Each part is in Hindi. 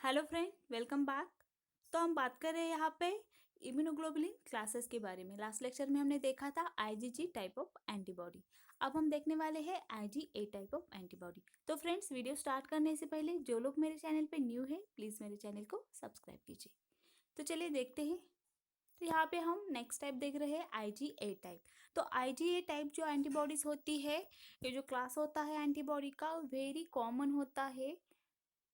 Hello friend, welcome back. तो हम बात कर रहे हैं यहाँ पे इम्यूनोग्लोबुलिन क्लासेस के बारे में। लास्ट लेक्चर में हमने देखा था आईजीजी टाइप ऑफ एंटीबॉडी। अब हम देखने वाले हैं आईजीए टाइप ऑफ एंटीबॉडी। तो फ्रेंड्स, वीडियो स्टार्ट करने से पहले जो लोग मेरे चैनल पे न्यू है प्लीज़ मेरे चैनल को सब्सक्राइब कीजिए। तो चलिए देखते हैं। तो यहाँ पे हम नेक्स्ट टाइप देख रहे हैं आईजीए टाइप। तो आईजीए टाइप जो एंटीबॉडीज होती है, ये जो क्लास होता है एंटीबॉडी का वेरी कॉमन होता है,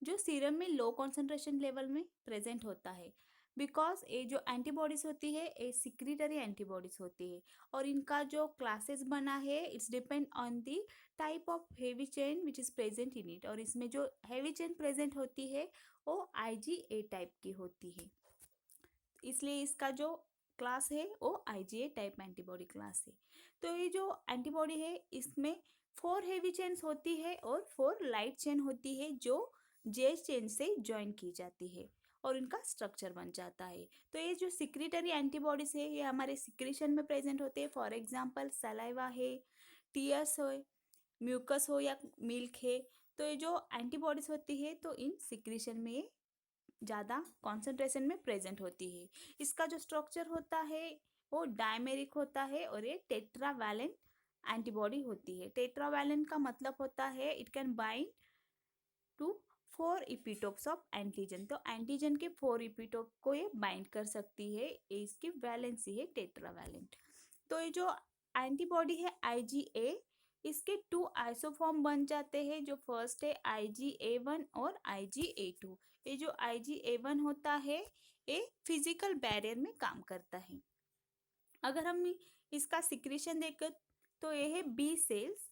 जो सीरम में लो कॉन्सेंट्रेशन लेवल में प्रेजेंट होता है। बिकॉज ये जो एंटीबॉडीज होती है ये सिक्रीटरी एंटीबॉडीज होती है, और इनका जो क्लासेस बना है it's depend on the type of heavy chain which is present in it. और इसमें जो हेवी चेन प्रेजेंट होती है वो आईजीए टाइप की होती है, इसलिए इसका जो क्लास है वो आईजीए टाइप एंटीबॉडी क्लास है। तो ये जो एंटीबॉडी है इसमें 4 हेवी चेन्स होती है और 4 लाइट चेन होती है जो जे चेन से ज्वाइन की जाती है और इनका स्ट्रक्चर बन जाता है। तो ये जो सिक्रीटरी एंटीबॉडीज है ये हमारे सिक्रीशन में प्रेजेंट होते हैं। फॉर एग्जांपल सलाइवा है, टीयर्स हो, म्यूकस हो या मिल्क है। तो ये जो एंटीबॉडीज होती है तो इन सिक्रीशन में ये ज़्यादा कॉन्सेंट्रेशन में प्रेजेंट होती है। इसका जो स्ट्रक्चर होता है वो डायमेरिक होता है और ये टेट्रावैलेंट एंटीबॉडी होती है। टेट्रावैलेंट का मतलब होता है it can bind to 4 epitopes of antigen. तो एंटीजन के 4 इपीटोप को ये बाइंड कर सकती है, ये इसकी वैलेंसी है टेट्रावैलेंट। तो ये जो एंटीबॉडी है आईजीए, इसके 2 आइसोफॉर्म बन जाते हैं। जो फर्स्ट है आईजीए1 और आईजीए2। ये जो आईजीए1 होता है ये फिजिकल बैरियर में काम करता है। अगर हम इसका सिक्रीशन देखें तो ये है बी सेल्स।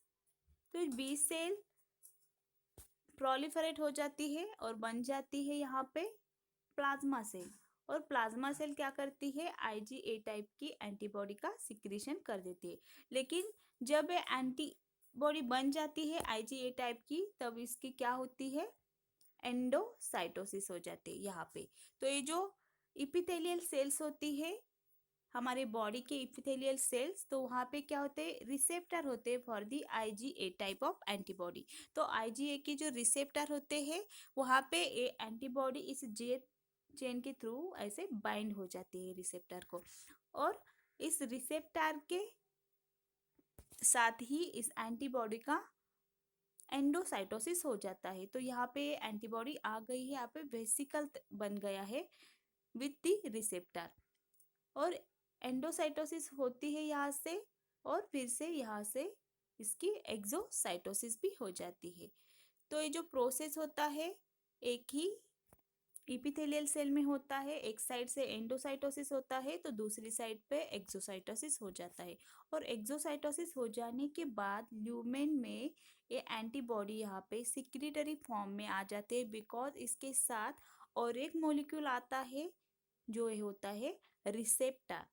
तो बी सेल प्रोलिफरेट हो जाती है और बन जाती है यहाँ पे प्लाज्मा सेल। और प्लाज्मा सेल क्या करती है, आईजीए टाइप की एंटीबॉडी का सिक्रीशन कर देती है। लेकिन जब ये एंटीबॉडी बन जाती है आईजीए टाइप की तब इसकी क्या होती है, एंडोसाइटोसिस हो जाती है यहाँ पे। तो ये जो इपिथेलियल सेल्स होती है हमारे बॉडी के इपिथेलियल सेल्स, तो वहाँ पे क्या होते हैं, रिसेप्टर होते हैं for the IgA type of antibody. तो आईजीए के जो रिसेप्टर होते हैं वहाँ पे ये एंटीबॉडी इस जे चेन के थ्रू ऐसे बाइंड हो जाती है रिसेप्टर को, और इस रिसेप्टर के साथ ही इस एंटीबॉडी का एंडोसाइटोसिस हो जाता है। तो यहाँ पे एंटीबॉडी आ गई है, यहाँ पे वेसिकल बन गया है विथ द रिसेप्टर, और एंडोसाइटोसिस होती है यहाँ से, और फिर से यहाँ से इसकी एक्सोसाइटोसिस भी हो जाती है। तो ये जो प्रोसेस होता है एक ही इपिथेलियल सेल में होता है, एक साइड से एंडोसाइटोसिस होता है तो दूसरी साइड पे एक्सोसाइटोसिस हो जाता है। और एक्सोसाइटोसिस हो जाने के बाद ल्यूमेन में ये एंटीबॉडी यहाँ पे सिक्रीटरी फॉर्म में आ जाते हैं, बिकॉज इसके साथ और एक मॉलिक्यूल आता है जो ये होता है रिसेप्टर।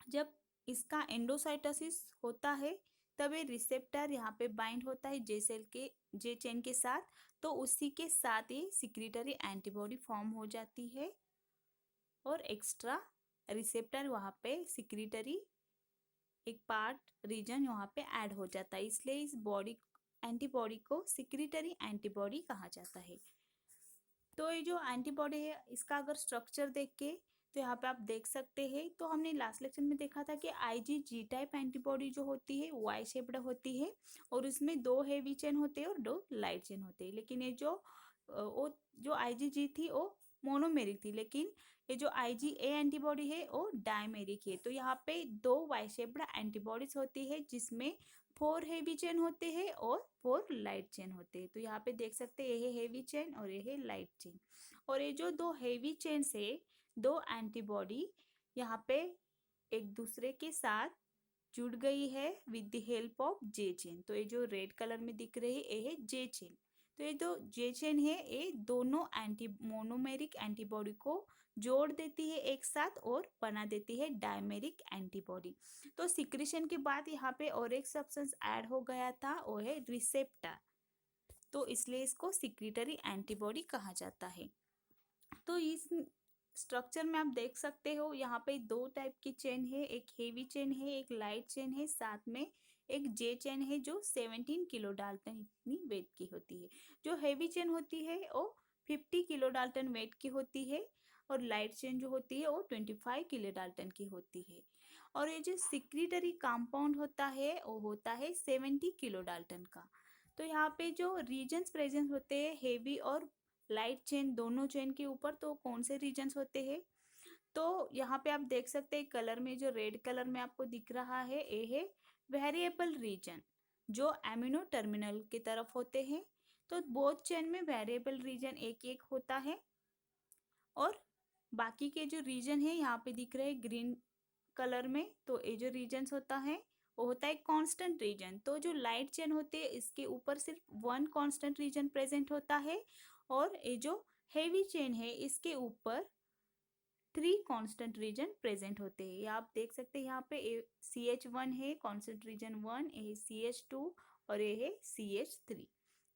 जब इसका एंडोसाइटोसिस होता है तब ये रिसेप्टर यहाँ पे बाइंड होता है जे सेल के जे चेन के साथ, तो उसी के साथ ये सिक्रीटरी एंटीबॉडी फॉर्म हो जाती है और एक्स्ट्रा रिसेप्टर वहाँ पे सिक्रीटरी एक पार्ट रीजन यहाँ पे ऐड हो जाता है, इसलिए इस बॉडी एंटीबॉडी को सिक्रीटरी एंटीबॉडी कहा जाता है। तो ये जो एंटीबॉडी है इसका अगर स्ट्रक्चर देख के तो यहाँ पे आप देख सकते हैं। तो हमने लास्ट लेक्चर में देखा था कि आईजीजी टाइप एंटीबॉडी जो होती है वाई शेप्ड होती है, और उसमें 2 हेवी चेन होते हैं और 2 लाइट चेन होते हैं। लेकिन ये वो जो आईजीजी थी वो मोनोमेरिक थी, लेकिन ये जो आईजीए एंटीबॉडी है वो डायमेरिक है। तो यहाँ पे 2 वाई शेप्ड एंटीबॉडीज होती है जिसमें 4 हेवी चेन होते हैं और 4 लाइट चेन होते हैं। तो यहाँ पे देख सकते हैं ये है हेवी चेन और ये है लाइट चेन। और ये जो 2 हेवी चेन से 2 एंटीबॉडी यहाँ पे एक दूसरे के साथ जुड़ गई है with the help of J chain. तो ये जो रेड कलर में दिख रही है ये है जे चेन। तो ये जो जे चेन है ये दोनों एंटी मोनोमेरिक एंटीबॉडी को जोड़ देती है एक साथ और बना देती है डायमेरिक एंटीबॉडी। तो सिक्रीशन के बाद यहाँ पे और एक सब्सटेंस ऐड हो गया था वो है रिसेप्टर, तो इसलिए इसको सिक्रीटरी एंटीबॉडी कहा जाता है। तो इस स्ट्रक्चर में आप देख सकते हो यहाँ पे 2 टाइप की चेन है, एक हेवी चेन है एक लाइट चेन है, साथ में एक जे चेन है जो 17 किलो डाल्टन इतनी वेट की होती है। जो हेवी चेन होती है वो 50 किलो डाल्टन वेट की होती है और लाइट चेन जो होती है वो 25 किलो डाल्टन की होती है। और ये जो सिक्रीटरी कंपाउंड होता है वो होता है 70 किलो डाल्टन का। तो यहाँ पे जो रीजन्स प्रेजेंट होते हैं हेवी और लाइट चेन दोनों चेन के ऊपर, तो कौन से रीजन्स होते हैं? तो यहाँ पे आप देख सकते हैं कलर में, जो रेड कलर में आपको दिख रहा है ये है वेरिएबल रीजन, जो एमिनो टर्मिनल की तरफ होते हैं। तो बोथ चेन में वेरिएबल रीजन एक एक होता है और बाकी के जो रीजन है यहाँ पे दिख रहे हैं ग्रीन कलर में, तो ये जो रीजन्स होता है वो होता है कांस्टेंट रीजन। तो जो लाइट चेन होती है इसके ऊपर सिर्फ वन कांस्टेंट रीजन प्रेजेंट होता है और ये जो हेवी चेन है इसके ऊपर 3 कांस्टेंट रीजन प्रेजेंट होते हैं। ये आप देख सकते हैं यहाँ पे CH1 है कांस्टेंट रीजन 1, ये CH2 और ये है CH3।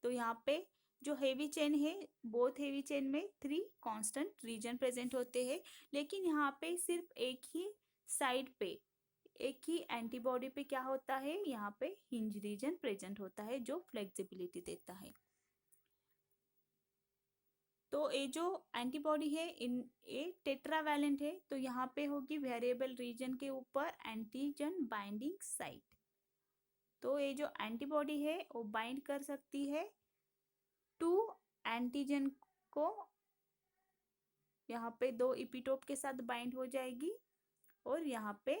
तो यहाँ पे जो हेवी चेन है बोथ हेवी चेन में 3 कांस्टेंट रीजन प्रेजेंट होते हैं, लेकिन यहाँ पे सिर्फ एक ही साइड पे, एक ही एंटीबॉडी पे क्या होता है, यहाँ पे हिंज रीजन प्रेजेंट होता है जो फ्लेक्सिबिलिटी देता है। तो ये जो एंटीबॉडी है इन ये टेट्रावैलेंट है, तो यहाँ पे होगी वेरिएबल रीजन के ऊपर एंटीजन बाइंडिंग साइट। तो ये जो एंटीबॉडी है वो बाइंड कर सकती है 2 एंटीजन को, यहाँ पे 2 इपिटोप के साथ बाइंड हो जाएगी और यहाँ पे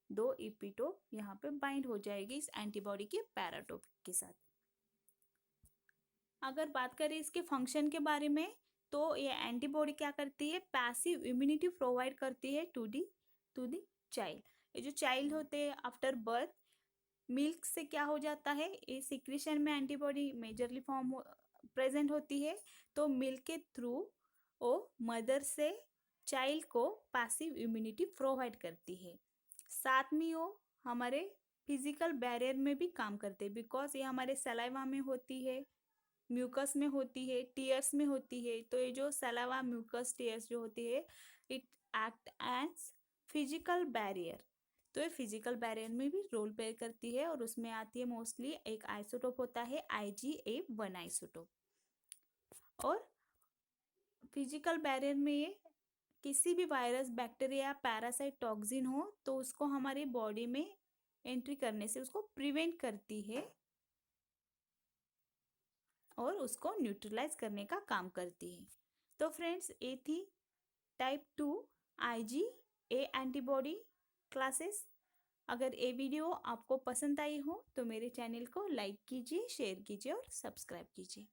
2 इपिटोप यहाँ पे बाइंड हो जाएगी इस एंटीबॉडी के पैराटोप के साथ। अगर बात करें इसके फंक्शन के बारे में, तो ये एंटीबॉडी क्या करती है, पैसिव इम्यूनिटी प्रोवाइड करती है टू दी चाइल्ड। ये जो चाइल्ड होते हैं आफ्टर बर्थ मिल्क से क्या हो जाता है, ये सिक्रीशन में एंटीबॉडी मेजरली फॉर्म प्रेजेंट होती है। तो मिल्क के थ्रू वो मदर से चाइल्ड को पैसिव इम्यूनिटी प्रोवाइड करती है। साथ में वो हमारे फिजिकल बैरियर में भी काम करते हैं, बिकॉज ये हमारे सलाइवा में होती है, म्यूकस में होती है, टीयर्स में होती है। तो ये जो सलाइवा म्यूकस टीयर्स जो होती है it act as physical barrier. तो ये फिजिकल बैरियर में भी रोल प्ले करती है और उसमें आती है मोस्टली एक आइसोटोप होता है IgA1 आइसोटोप। और फिजिकल बैरियर में ये किसी भी वायरस बैक्टीरिया पैरासाइट टॉक्सिन हो तो उसको हमारी बॉडी में एंट्री करने से उसको प्रिवेंट करती है और उसको न्यूट्रलाइज करने का काम करती है। तो फ्रेंड्स ये थी टाइप 2 IgA एंटीबॉडी क्लासेस। अगर ये वीडियो आपको पसंद आई हो तो मेरे चैनल को लाइक कीजिए, शेयर कीजिए और सब्सक्राइब कीजिए।